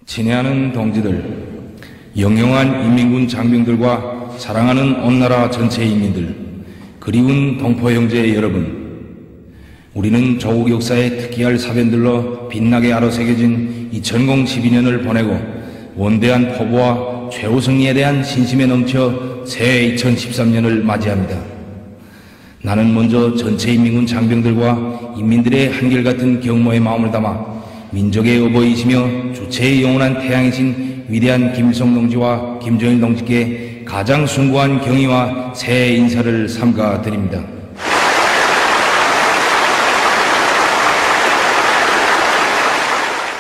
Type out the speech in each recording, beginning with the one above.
친애하는 동지들, 영영한 인민군 장병들과 사랑하는 온나라 전체 인민들, 그리운 동포 형제 여러분, 우리는 조국 역사에 특기할 사변들로 빛나게 아로새겨진 2012년을 보내고 원대한 포부와 최후 승리에 대한 신심에 넘쳐 새해 2013년을 맞이합니다. 나는 먼저 전체 인민군 장병들과 인민들의 한결같은 경모의 마음을 담아 민족의 어버이시며 주체의 영원한 태양이신 위대한 김일성 동지와 김정일 동지께 가장 숭고한 경의와 새해 인사를 삼가 드립니다.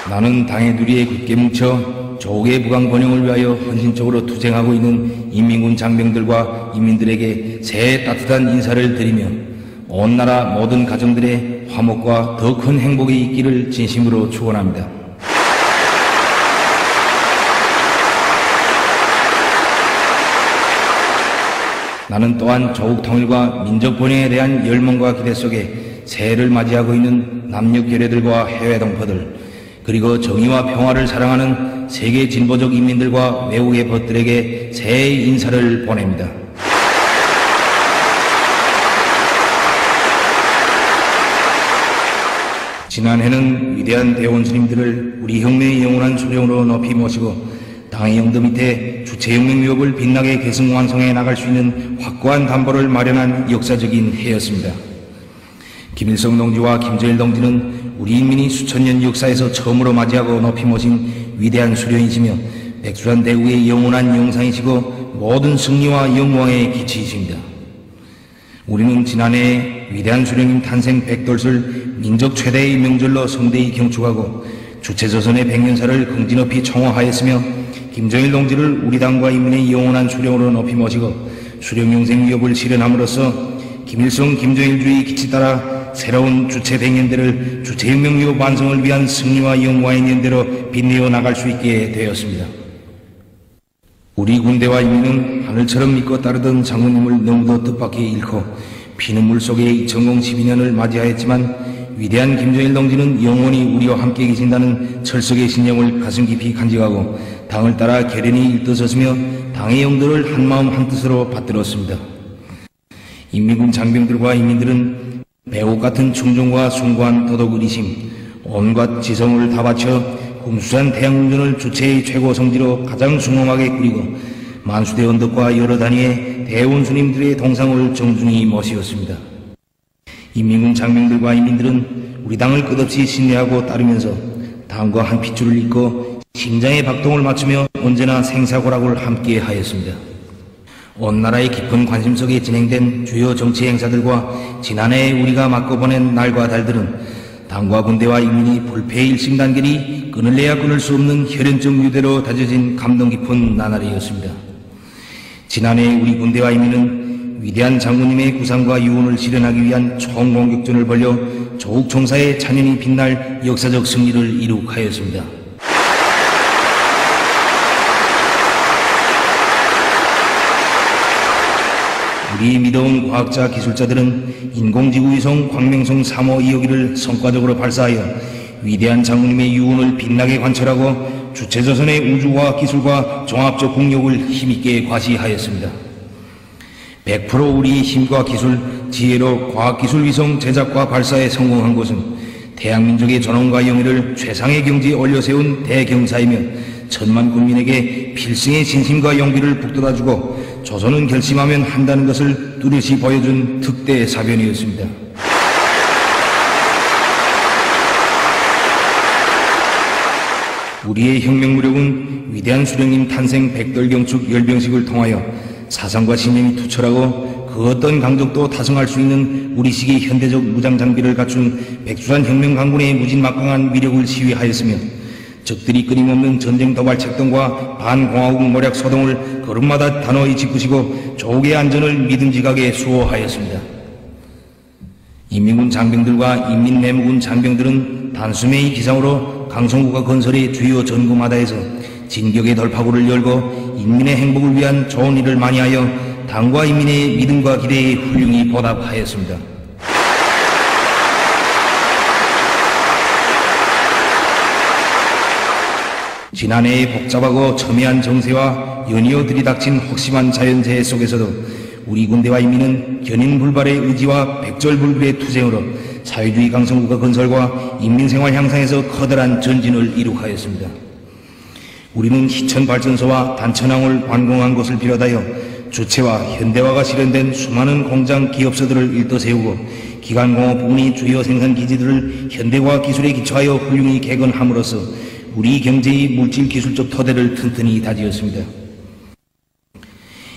나는 당의 누리에 굳게 뭉쳐 조국의 부강 번영을 위하여 헌신적으로 투쟁하고 있는 인민군 장병들과 인민들에게 새해 따뜻한 인사를 드리며 온 나라 모든 가정들의 화목과 더 큰 행복이 있기를 진심으로 축원합니다. 나는 또한 조국 통일과 민족 번영에 대한 열망과 기대 속에 새해를 맞이하고 있는 남녘 결여들과 해외 동포들, 그리고 정의와 평화를 사랑하는 세계 진보적 인민들과 외국의 벗들에게 새해의 인사를 보냅니다. 지난해는 위대한 대원 스님들을 우리 혁명의 영원한 소령으로 높이 모시고 당의 영도 밑에 주체혁명 위협을 빛나게 계승 완성해 나갈 수 있는 확고한 담보를 마련한 역사적인 해였습니다. 김일성 동지와 김정일 동지는 우리 인민이 수천 년 역사에서 처음으로 맞이하고 높이 모신 위대한 수령이시며 백두산 대국의 영원한 영상이시고 모든 승리와 영광의 기치이십니다. 우리는 지난해 위대한 수령님 탄생 백돌설 민족 최대의 명절로 성대히 경축하고 주체조선의 백년사를 긍지높이 총호하였으며 김정일 동지를 우리 당과 인민의 영원한 수령으로 높이 모시고 수령영생 위협을 실현함으로써 김일성 김정일주의 기치 따라 새로운 주체 백년대를 주체혁명 위협 완성을 위한 승리와 영광의 년대로 빛내어 나갈 수 있게 되었습니다. 우리 군대와 인민은 하늘처럼 믿고 따르던 장군님을 너무도 뜻밖의 잃고 피눈물 속에 2012년을 맞이하였지만 위대한 김정일 동지는 영원히 우리와 함께 계신다는 철석의 신념을 가슴 깊이 간직하고 당을 따라 결연히 일떠섰으며 당의 영도를 한마음 한뜻으로 받들었습니다. 인민군 장병들과 인민들은 배옥 같은 충정과 숭고한 도덕 의리심, 온갖 지성을 다 바쳐 금수산 태양궁전을 주체의 최고 성지로 가장 숭엄하게 꾸리고 만수대 언덕과 여러 단위의 대원 스님들의 동상을 정중히 모시었습니다. 인민군 장병들과 인민들은 우리 당을 끝없이 신뢰하고 따르면서 당과 한 핏줄을 잇고 심장의 박동을 맞추며 언제나 생사고락을 함께 하였습니다. 온 나라의 깊은 관심 속에 진행된 주요 정치 행사들과 지난해 우리가 맞고보낸 날과 달들은 당과 군대와 인민이 불패의 일심단결이 끊을래야 끊을 수 없는 혈연적 유대로 다져진 감동 깊은 나날이었습니다. 지난해 우리 군대와 인민은 위대한 장군님의 구상과 유언을 실현하기 위한 총공격전을 벌여 조국 총사의 찬연이 빛날 역사적 승리를 이룩하였습니다. 우리 믿어온 과학자 기술자들은 인공지구 위성 광명성 3호 2호기를 성과적으로 발사하여 위대한 장군님의 유언을 빛나게 관철하고 주체조선의 우주과학 기술과 종합적 국력을 힘있게 과시하였습니다. 100% 우리의 힘과 기술, 지혜로 과학기술 위성 제작과 발사에 성공한 것은 대한민족의 존엄과 영예를 최상의 경지에 올려세운 대경사이며 천만 국민에게 필승의 신심과 용기를 북돋아주고 조선은 결심하면 한다는 것을 뚜렷이 보여준 특대 사변이었습니다. 우리의 혁명무력은 위대한 수령님 탄생 백돌경축 열병식을 통하여 사상과 신념이 투철하고 그 어떤 강적도 타성할 수 있는 우리식의 현대적 무장장비를 갖춘 백두산 혁명강군의 무진막강한 위력을 시위하였으며 적들이 끊임없는 전쟁 도발 책동과 반공화국 모략 소동을 걸음마다 단호히 짚으시고 조국의 안전을 믿음직하게 수호하였습니다. 인민군 장병들과 인민내무군 장병들은 단숨의 기상으로 강성구가 건설의 주요 전구마다에서 진격의 돌파구를 열고 인민의 행복을 위한 좋은 일을 많이 하여 당과 인민의 믿음과 기대에 훌륭히 보답하였습니다. 지난해의 복잡하고 첨예한 정세와 연이어 들이닥친 혹심한 자연재해 속에서도 우리 군대와 인민은 견인불발의 의지와 백절불굴의 투쟁으로 사회주의 강성국가 건설과 인민생활 향상에서 커다란 전진을 이룩하였습니다. 우리는 희천발전소와 단천항을 완공한 것을 비롯하여 주체와 현대화가 실현된 수많은 공장 기업소들을 일떠세우고 기관공업 부문의 주요 생산기지들을 현대화 기술에 기초하여 훌륭히 개건함으로써 우리 경제의 물질기술적 토대를 튼튼히 다지었습니다.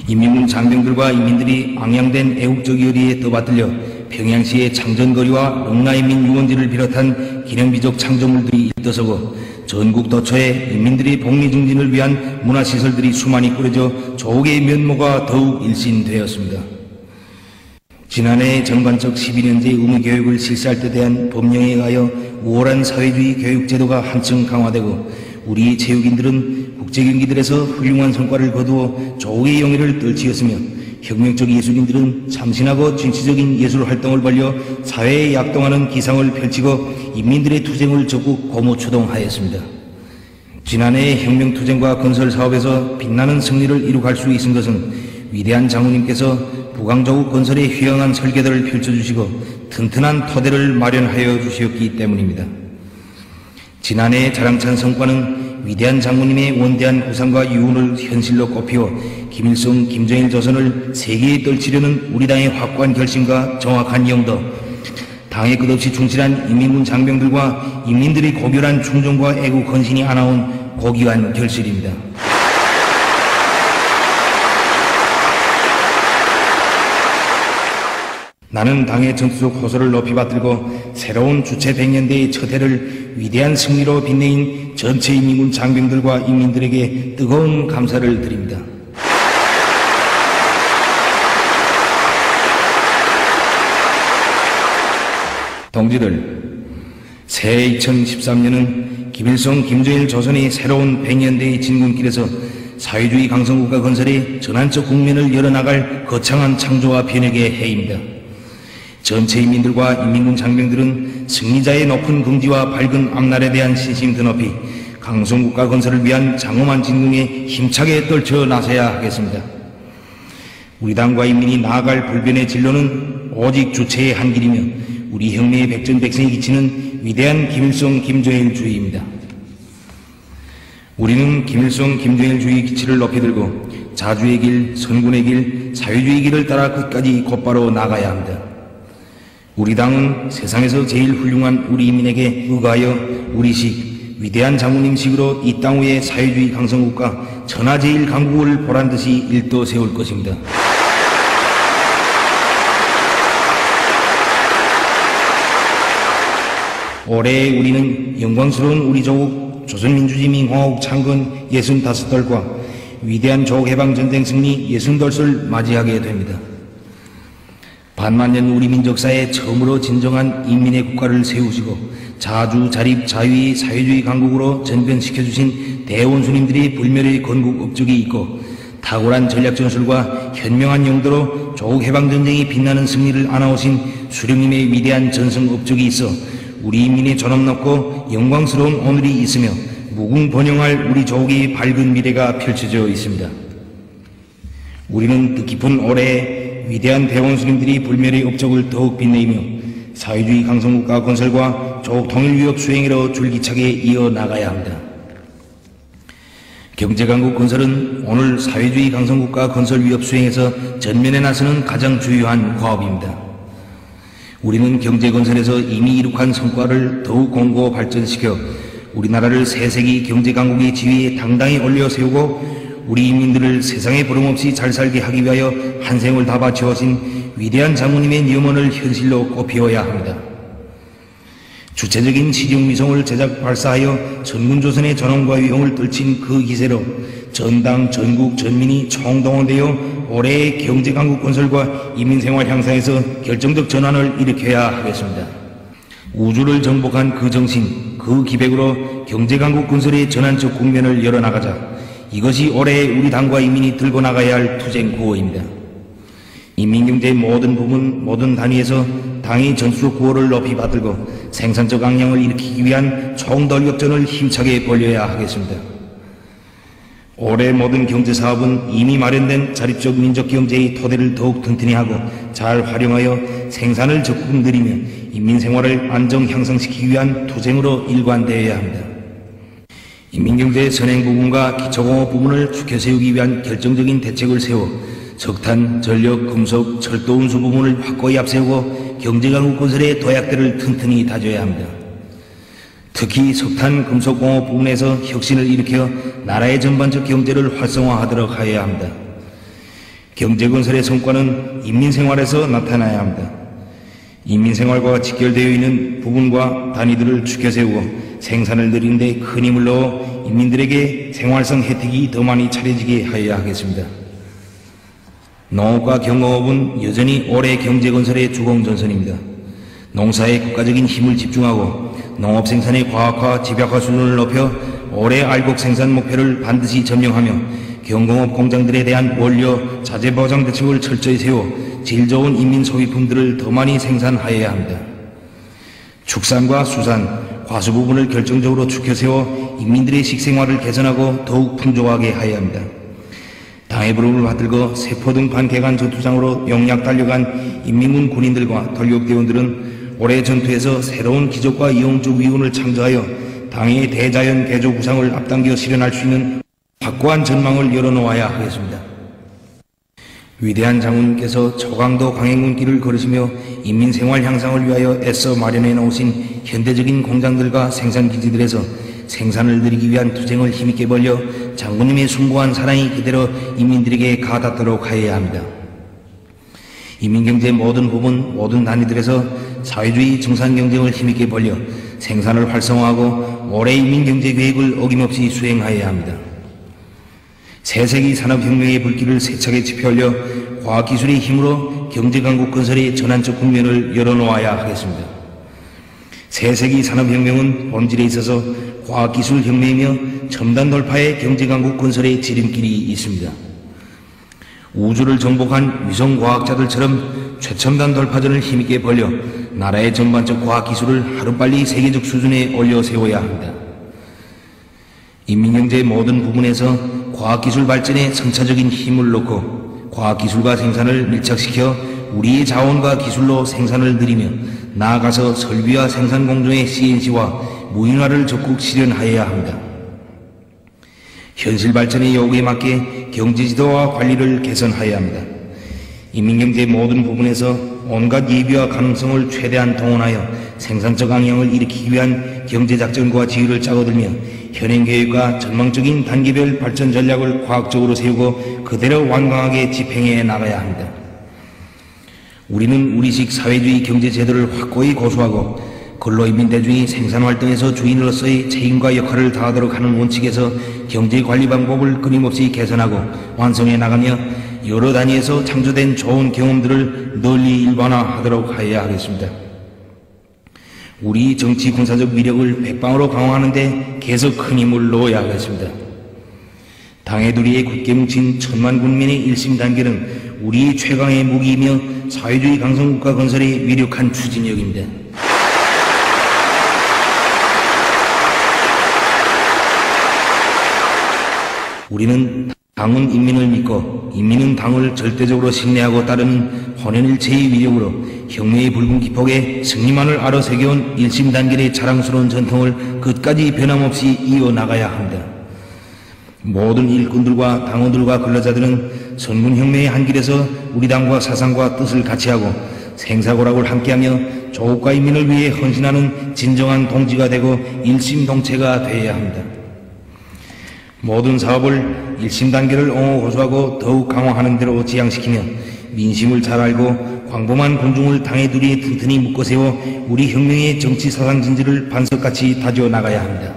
인민군 장병들과 인민들이 앙양된 애국적 열의에 떠받들려 평양시의 창전거리와 릉라인민 유원지를 비롯한 기념비적 창조물들이 일떠서고 전국 도처에 인민들의 복리증진을 위한 문화시설들이 수많이 꾸려져 조국의 면모가 더욱 일신되었습니다. 지난해 전반적 12년제 의무교육을 실시할 때 대한 법령에 의하여 우월한 사회주의 교육제도가 한층 강화되고 우리 체육인들은 국제경기들에서 훌륭한 성과를 거두어 조국의 영예를 떨치었으며 혁명적 예술인들은 참신하고 진취적인 예술활동을 벌여 사회에 약동하는 기상을 펼치고 인민들의 투쟁을 적극 고무추동하였습니다. 지난해 혁명투쟁과 건설사업에서 빛나는 승리를 이룩할 수 있은 것은 위대한 장군님께서 부강조국 건설에 휘황한 설계도를 펼쳐주시고 튼튼한 토대를 마련하여 주셨기 때문입니다. 지난해의 자랑찬 성과는 위대한 장군님의 원대한 구상과 유운을 현실로 꼽히어 김일성, 김정일 조선을 세계에 떨치려는 우리 당의 확고한 결심과 정확한 영도, 당에 끝없이 충실한 인민군 장병들과 인민들의 고결한 충정과 애국 헌신이 안아온 고귀한 결실입니다. 나는 당의 전투적 호소를 높이 받들고 새로운 주체 100년대의 첫 해를 위대한 승리로 빛내인 전체 인민군 장병들과 인민들에게 뜨거운 감사를 드립니다. 동지들, 새해 2013년은 김일성, 김정일 조선의 새로운 100년대의 진군길에서 사회주의 강성국가 건설의 전환적 국면을 열어나갈 거창한 창조와 변혁의 해입니다. 전체 인민들과 인민군 장병들은 승리자의 높은 긍지와 밝은 앞날에 대한 신심 드높이 강성국가 건설을 위한 장엄한 진궁에 힘차게 떨쳐 나서야 하겠습니다. 우리 당과 인민이 나아갈 불변의 진로는 오직 주체의 한 길이며 우리 혁명의 백전백승이 기치는 위대한 김일성, 김정일 주의입니다. 우리는 김일성, 김정일 주의 기치를 높이 들고 자주의 길, 선군의 길, 사회주의 길을 따라 끝까지 곧바로 나가야 합니다. 우리 당은 세상에서 제일 훌륭한 우리 인민에게 의거하여 우리식 위대한 장군님식으로 이 땅 위에 사회주의 강성국가 천하제일 강국을 보란듯이 일떠 세울 것입니다. 올해 우리는 영광스러운 우리 조국 조선민주주의민공화국 창건 65돌과 위대한 조국해방전쟁 승리 60돌을 맞이하게 됩니다. 반만년 우리 민족사에 처음으로 진정한 인민의 국가를 세우시고 자주 자립 자유의 사회주의 강국으로 전변시켜주신 대원수님들이 불멸의 건국 업적이 있고 탁월한 전략 전술과 현명한 용도로 조국 해방전쟁이 빛나는 승리를 안아오신 수령님의 위대한 전승 업적이 있어 우리 인민의 존엄 높고 영광스러운 오늘이 있으며 무궁번영할 우리 조국의 밝은 미래가 펼쳐져 있습니다. 우리는 뜻깊은 올해에 위대한 대원수님들이 불멸의 업적을 더욱 빛내이며 사회주의 강성국가 건설과 조국 통일위협 수행으로 줄기차게 이어나가야 합니다. 경제강국 건설은 오늘 사회주의 강성국가 건설 위협 수행에서 전면에 나서는 가장 주요한 과업입니다. 우리는 경제건설에서 이미 이룩한 성과를 더욱 공고 발전시켜 우리나라를 세세기 경제강국의 지위에 당당히 올려세우고 우리 인민들을 세상에 부름없이 잘 살게 하기 위하여 한 생을 다 바쳐오신 위대한 장군님의 염원을 현실로 꼽히어야 합니다. 주체적인 시정미송을 제작 발사하여 전군조선의 존엄과 위용을 떨친 그 기세로 전당, 전국, 전민이 총동원되어 올해의 경제강국 건설과 인민생활 향상에서 결정적 전환을 일으켜야 하겠습니다. 우주를 정복한 그 정신, 그 기백으로 경제강국 건설의 전환적 국면을 열어나가자. 이것이 올해 우리 당과 인민이 들고 나가야 할 투쟁 구호입니다. 인민경제의 모든 부분, 모든 단위에서 당의 전수적 구호를 높이 받들고 생산적 악량을 일으키기 위한 총돌격전을 힘차게 벌여야 하겠습니다. 올해 모든 경제사업은 이미 마련된 자립적 민족경제의 토대를 더욱 튼튼히 하고 잘 활용하여 생산을 적극 늘리며 인민생활을 안정 향상시키기 위한 투쟁으로 일관되어야 합니다. 인민경제 선행 부분과 기초공업 부분을 추켜 세우기 위한 결정적인 대책을 세워 석탄, 전력, 금속, 철도 운수 부분을 확고히 앞세우고 경제강국 건설의 도약들을 튼튼히 다져야 합니다. 특히 석탄, 금속 공업 부분에서 혁신을 일으켜 나라의 전반적 경제를 활성화하도록 하여야 합니다. 경제건설의 성과는 인민생활에서 나타나야 합니다. 인민생활과 직결되어 있는 부분과 단위들을 추켜세우고 생산을 늘리는 데 큰 힘을 넣어 인민들에게 생활성 혜택이 더 많이 차려지게 하여야 하겠습니다. 농업과 경공업은 여전히 올해 경제건설의 주공전선입니다. 농사에 국가적인 힘을 집중하고 농업 생산의 과학화, 집약화 수준을 높여 올해 알곡 생산 목표를 반드시 점령하며 경공업 공장들에 대한 원료, 자재 보장 대책을 철저히 세워 질 좋은 인민 소비품들을 더 많이 생산하여야 합니다. 축산과 수산, 과수 부분을 결정적으로 추켜 세워 인민들의 식생활을 개선하고 더욱 풍족하게 하여야 합니다. 당의 부름을 받들고 세포 등 반개간 전투장으로 용약 달려간 인민군 군인들과 돌격대원들은 올해 전투에서 새로운 기적과 이용적 위운을 창조하여 당의 대자연 개조 구상을 앞당겨 실현할 수 있는 확고한 전망을 열어놓아야 하겠습니다. 위대한 장군께서 초강도 강행군길을 걸으시며 인민생활 향상을 위하여 애써 마련해 놓으신 현대적인 공장들과 생산기지들에서 생산을 늘리기 위한 투쟁을 힘있게 벌려 장군님의 숭고한 사랑이 그대로 인민들에게 가닿도록 하여야 합니다. 인민경제의 모든 부분, 모든 단위들에서 사회주의 정산경쟁을 힘있게 벌려 생산을 활성화하고 올해 인민경제계획을 어김없이 수행하여야 합니다. 새세기 산업혁명의 불길을 세차게 지펴올려 과학기술의 힘으로 경제강국 건설의 전환적 국면을 열어놓아야 하겠습니다. 새세기 산업혁명은 본질에 있어서 과학기술혁명이며 첨단 돌파의 경제강국 건설의 지름길이 있습니다. 우주를 정복한 위성과학자들처럼 최첨단 돌파전을 힘있게 벌려 나라의 전반적 과학기술을 하루빨리 세계적 수준에 올려 세워야 합니다. 인민경제의 모든 부분에서 과학기술 발전에 선차적인 힘을 놓고 과학기술과 생산을 밀착시켜 우리의 자원과 기술로 생산을 늘리며 나아가서 설비와 생산 공정의 CNC와 무인화를 적극 실현하여야 합니다. 현실 발전의 요구에 맞게 경제지도와 관리를 개선하여야 합니다. 인민경제의 모든 부분에서 온갖 예비와 가능성을 최대한 동원하여 생산적 방향을 일으키기 위한 경제작전과 지휘를 짜고들며 현행계획과 전망적인 단계별 발전 전략을 과학적으로 세우고 그대로 완강하게 집행해 나가야 합니다. 우리는 우리식 사회주의 경제제도를 확고히 고수하고 근로인민대중이 생산활동에서 주인으로서의 책임과 역할을 다하도록 하는 원칙에서 경제관리 방법을 끊임없이 개선하고 완성해 나가며 여러 단위에서 창조된 좋은 경험들을 널리 일반화하도록 하여야 하겠습니다. 우리 정치 군사적 위력을 백방으로 강화하는 데 계속 큰 힘을 넣어야 하겠습니다. 당의 두리에 굳게 뭉친 천만 국민의 일심단결은 우리 최강의 무기이며 사회주의 강성국가 건설의 위력한 추진력입니다. 우리는 당은 인민을 믿고 인민은 당을 절대적으로 신뢰하고 따르는 혼연일체의 위력으로 혁명의 붉은 기폭에 승리만을 알아 새겨온 일심단결의 자랑스러운 전통을 끝까지 변함없이 이어나가야 합니다. 모든 일꾼들과 당원들과 근로자들은 선군혁명의 한 길에서 우리 당과 사상과 뜻을 같이하고 생사고락을 함께하며 조국과 인민을 위해 헌신하는 진정한 동지가 되고 일심동체가 되어야 합니다. 모든 사업을 일심단결을 옹호고수하고 더욱 강화하는 대로 지향시키며 민심을 잘 알고 광범한 군중을 당의 두리에 튼튼히 묶어세워 우리 혁명의 정치사상 진지를 반석같이 다져 나가야 합니다.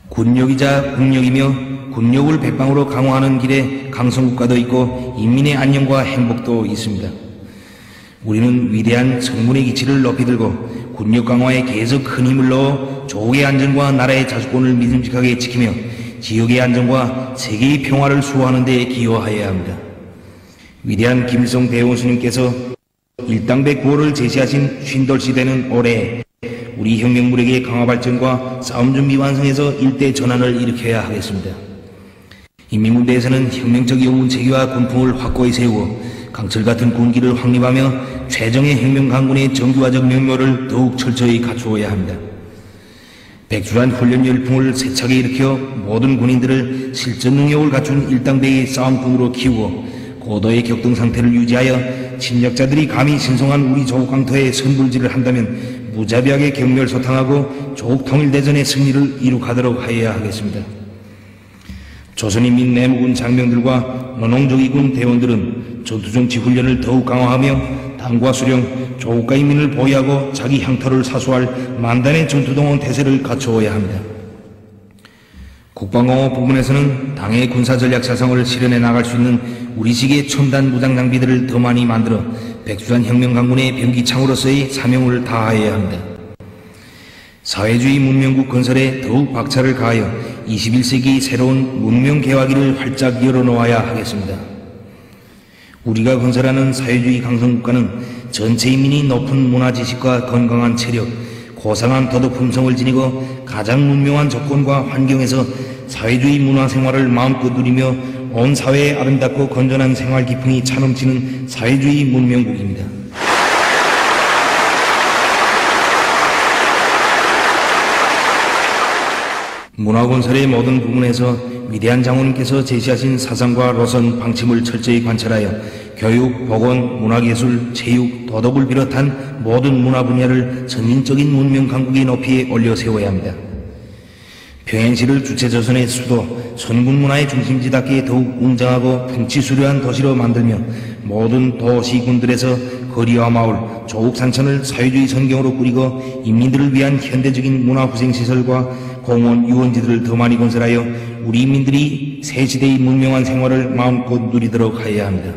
군력이자 국력이며 군력을 백방으로 강화하는 길에 강성국가도 있고 인민의 안녕과 행복도 있습니다. 우리는 위대한 성문의 기치를 높이 들고 군력 강화에 계속 큰 힘을 넣어 조국의 안전과 나라의 자주권을 믿음직하게 지키며 지역의 안정과 세계의 평화를 수호하는 데 기여하여야 합니다. 위대한 김일성 대원수님께서 일당백 구호를 제시하신 쉰돌시 되는 올해 우리 혁명무력의 강화 발전과 싸움 준비 완성에서 일대 전환을 일으켜야 하겠습니다. 인민군대에서는 혁명적 영웅 체계와 군풍을 확고히 세우고 강철 같은 군기를 확립하며 최정예 혁명 강군의 정규화적 면모를 더욱 철저히 갖추어야 합니다. 백주란 훈련 열풍을 세차게 일으켜 모든 군인들을 실전 능력을 갖춘 일당대의 싸움꾼으로 키우고 고도의 격동 상태를 유지하여 침략자들이 감히 신성한 우리 조국 강토에 선불질을 한다면 무자비하게 경멸소탕하고 조국 통일대전의 승리를 이룩하도록 하여야 하겠습니다. 조선인민 내무군 장병들과 노농조기군 대원들은 전투정치 훈련을 더욱 강화하며 당과 수령, 조국과 인민을 보위하고 자기 향토를 사수할 만단의 전투동원 태세를 갖추어야 합니다. 국방공업 부분에서는 당의 군사전략 사상을 실현해 나갈 수 있는 우리식의 첨단 무장 장비들을 더 많이 만들어 백두산 혁명강군의 병기창으로서의 사명을 다하여야 합니다. 사회주의 문명국 건설에 더욱 박차를 가하여 21세기 새로운 문명 개화기를 활짝 열어놓아야 하겠습니다. 우리가 건설하는 사회주의 강성국가는 전체 인민이 높은 문화지식과 건강한 체력, 고상한 도덕 품성을 지니고 가장 문명한 조건과 환경에서 사회주의 문화생활을 마음껏 누리며 온 사회에 아름답고 건전한 생활 기풍이 차넘치는 사회주의 문명국입니다. 문화건설의 모든 부분에서 위대한 장군님께서 제시하신 사상과 노선, 방침을 철저히 관찰하여 교육, 보건, 문화예술, 체육, 도덕을 비롯한 모든 문화 분야를 선진적인 문명 강국의 높이에 올려 세워야 합니다. 평양시를 주체조선의 수도, 선군문화의 중심지답게 더욱 웅장하고 풍치수려한 도시로 만들며 모든 도시군들에서 거리와 마을, 조국 산천을 사회주의 선경으로 꾸리고 인민들을 위한 현대적인 문화후생시설과 공원, 유원지들을 더 많이 건설하여 우리 인민들이 새 시대의 문명한 생활을 마음껏 누리도록 하여야 합니다.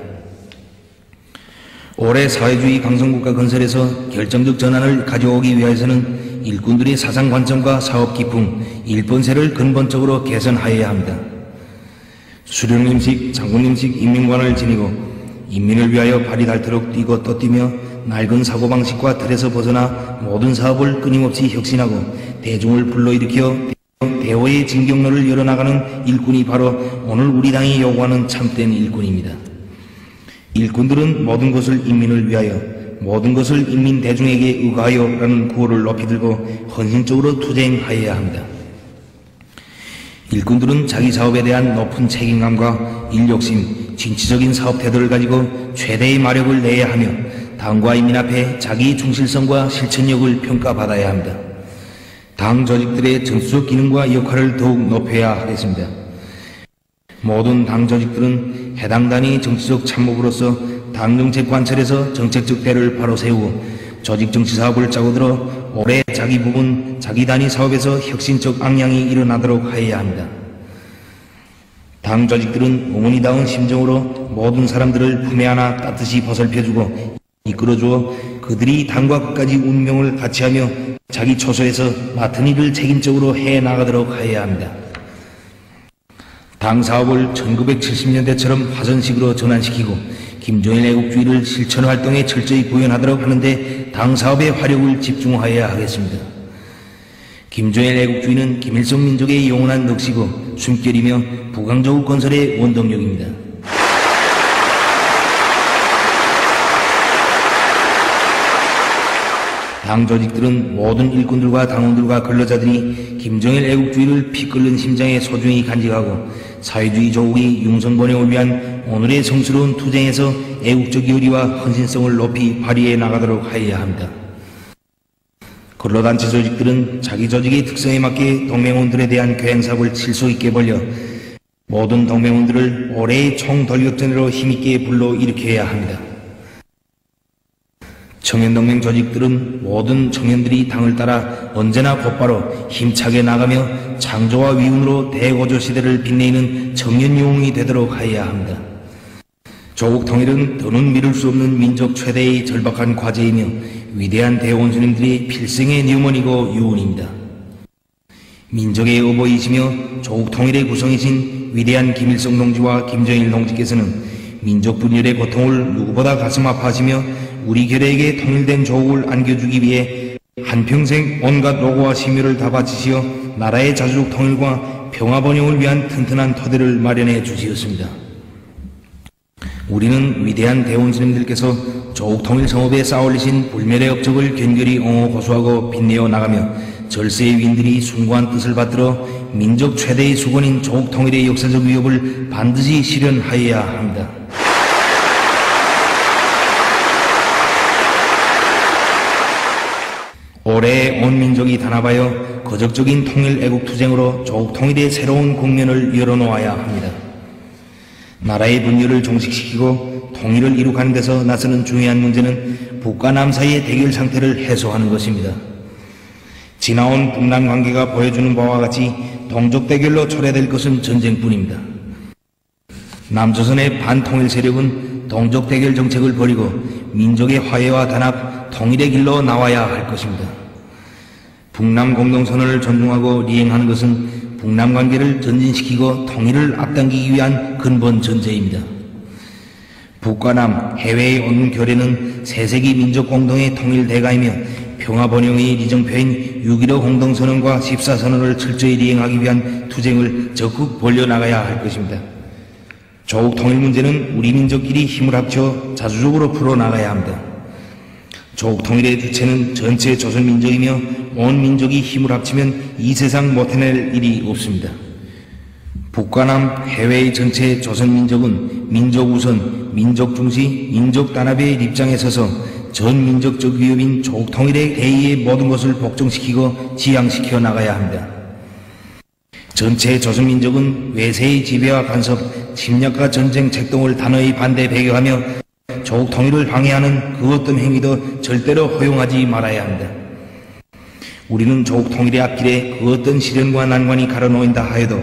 올해 사회주의 강성국가 건설에서 결정적 전환을 가져오기 위해서는 일꾼들의 사상 관점과 사업 기풍, 일본세를 근본적으로 개선하여야 합니다. 수령님식, 장군님식 인민관을 지니고 인민을 위하여 발이 닳도록 뛰고 또 뛰며 낡은 사고방식과 틀에서 벗어나 모든 사업을 끊임없이 혁신하고 대중을 불러일으켜 대호의 진경로를 열어나가는 일꾼이 바로 오늘 우리 당이 요구하는 참된 일꾼입니다. 일꾼들은 모든 것을 인민을 위하여, 모든 것을 인민 대중에게 의가하여 라는 구호를 높이 들고 헌신적으로 투쟁하여야 합니다. 일꾼들은 자기 사업에 대한 높은 책임감과 일욕심, 진취적인 사업 태도를 가지고 최대의 마력을 내야 하며 당과 인민 앞에 자기 충실성과 실천력을 평가받아야 합니다. 당 조직들의 전수적 기능과 역할을 더욱 높여야 하겠습니다. 모든 당 조직들은 해당 단위 정치적 참모부로서 당 정책 관철에서 정책적 대를 바로 세우고 조직 정치 사업을 짜고 들어 올해 자기 부분, 자기 단위 사업에서 혁신적 앙양이 일어나도록 하여야 합니다. 당 조직들은 어머니다운 심정으로 모든 사람들을 품에 안아 따뜻이 보살펴주고 이끌어주어 그들이 당과 끝까지 운명을 같이하며 자기 초소에서 맡은 일을 책임적으로 해나가도록 하여야 합니다. 당 사업을 1970년대처럼 화선식으로 전환시키고 김정일 애국주의를 실천 활동에 철저히 구현하도록 하는데 당 사업의 화력을 집중하여야 하겠습니다. 김정일 애국주의는 김일성 민족의 영원한 넋이고 숨결이며 부강조국 건설의 원동력입니다. 당 조직들은 모든 일꾼들과 당원들과 근로자들이 김정일 애국주의를 피 끓는 심장에 소중히 간직하고 사회주의 조국의 융성번영을 위한 오늘의 성스러운 투쟁에서 애국적 열의와 헌신성을 높이 발휘해 나가도록 하여야 합니다. 근로단체 조직들은 자기 조직의 특성에 맞게 동맹원들에 대한 교행사업을 질서 있게 벌려 모든 동맹원들을 올해의 총돌격전으로 힘있게 불러일으켜야 합니다. 청년동맹 조직들은 모든 청년들이 당을 따라 언제나 곧바로 힘차게 나가며 창조와 위운으로 대고조 시대를 빛내는 청년 영웅이 되도록 하여야 합니다. 조국 통일은 더는 미룰 수 없는 민족 최대의 절박한 과제이며 위대한 대원수님들의 필생의 뉘우먼이고 유운입니다. 민족의 어버이시며 조국 통일의 구성이신 위대한 김일성 동지와 김정일 동지께서는 민족 분열의 고통을 누구보다 가슴 아파하시며 우리 결의에게 통일된 조국을 안겨주기 위해 한평생 온갖 노고와 심혈을 다 바치시어 나라의 자주적 통일과 평화 번영을 위한 튼튼한 토대를 마련해 주시었습니다. 우리는 위대한 대원스님들께서 조국 통일 성업에 쌓아올리신 불멸의 업적을 견결히 옹호고수하고 빛내어 나가며 절세의 위인들이 숭고한 뜻을 받들어 민족 최대의 수건인 조국 통일의 역사적 위협을 반드시 실현하여야 합니다. 올해 온 민족이 단합하여 거적적인 통일 애국투쟁으로 조국 통일의 새로운 국면을 열어놓아야 합니다. 나라의 분열을 종식시키고 통일을 이룩하는 데서 나서는 중요한 문제는 북과 남 사이의 대결 상태를 해소하는 것입니다. 지나온 북남 관계가 보여주는 바와 같이 동족 대결로 초래될 것은 전쟁뿐입니다. 남조선의 반통일 세력은 동족 대결 정책을 버리고 민족의 화해와 단합, 통일의 길로 나와야 할 것입니다. 북남 공동선언을 존중하고 리행하는 것은 북남 관계를 전진시키고 통일을 앞당기기 위한 근본 전제입니다. 북과 남, 해외의 온 교례는 세세기 민족 공동의 통일 대가이며 평화 번영의 리정표인 6.15 공동선언과 14선언을 철저히 리행하기 위한 투쟁을 적극 벌려나가야 할 것입니다. 조국 통일 문제는 우리 민족끼리 힘을 합쳐 자주적으로 풀어나가야 합니다. 조국 통일의 주체는 전체 조선민족이며 온 민족이 힘을 합치면 이 세상 못 해낼 일이 없습니다. 북과 남, 해외의 전체 조선민족은 민족 우선, 민족 중시, 민족 단합의 입장에 서서 전 민족적 위협인 조국 통일의 대의의 모든 것을 복종시키고 지향시켜 나가야 합니다. 전체 조선민족은 외세의 지배와 간섭, 침략과 전쟁 책동을 단호히 반대 배격하며 조국 통일을 방해하는 그 어떤 행위도 절대로 허용하지 말아야 합니다. 우리는 조국 통일의 앞길에 그 어떤 시련과 난관이 가로놓인다 하여도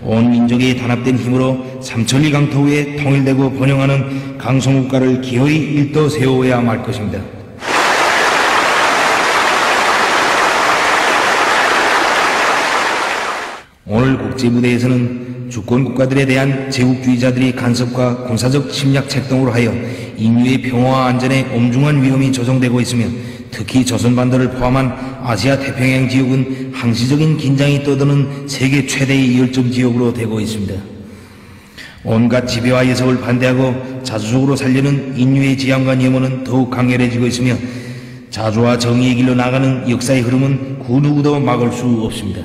온 민족의 단합된 힘으로 삼천리 강토 위에 통일되고 번영하는 강성국가를 기어이 일떠 세워야 말 것입니다. 오늘 국제무대에서는 주권국가들에 대한 제국주의자들의 간섭과 군사적 침략 책동으로 하여 인류의 평화와 안전에 엄중한 위험이 조성되고 있으며 특히 조선반도를 포함한 아시아 태평양 지역은 항시적인 긴장이 떠도는 세계 최대의 열점 지역으로 되고 있습니다. 온갖 지배와 예속을 반대하고 자주적으로 살려는 인류의 지향과 염원은 더욱 강렬해지고 있으며 자주와 정의의 길로 나가는 역사의 흐름은 그 누구도 막을 수 없습니다.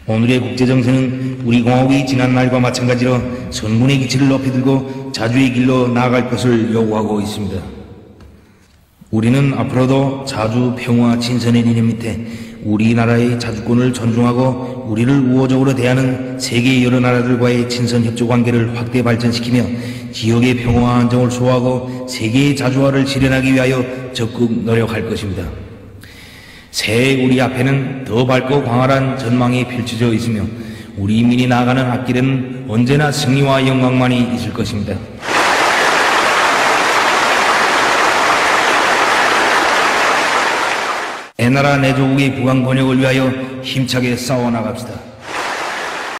오늘의 국제정세는 우리 공화국이 지난날과 마찬가지로 선군의 기치를 높이 들고 자주의 길로 나아갈 것을 요구하고 있습니다. 우리는 앞으로도 자주 평화 친선의理念 밑에 우리나라의 자주권을 존중하고 우리를 우호적으로 대하는 세계 여러 나라들과의 친선 협조 관계를 확대 발전시키며 지역의 평화와 안정을 수호하고 세계의 자주화를 실현하기 위하여 적극 노력할 것입니다. 새해 우리 앞에는 더 밝고 광활한 전망이 펼쳐져 있으며 우리 인민이 나아가는 앞길에는 언제나 승리와 영광만이 있을 것입니다. 내 나라 내 조국의 부강 번영을 위하여 힘차게 싸워나갑시다.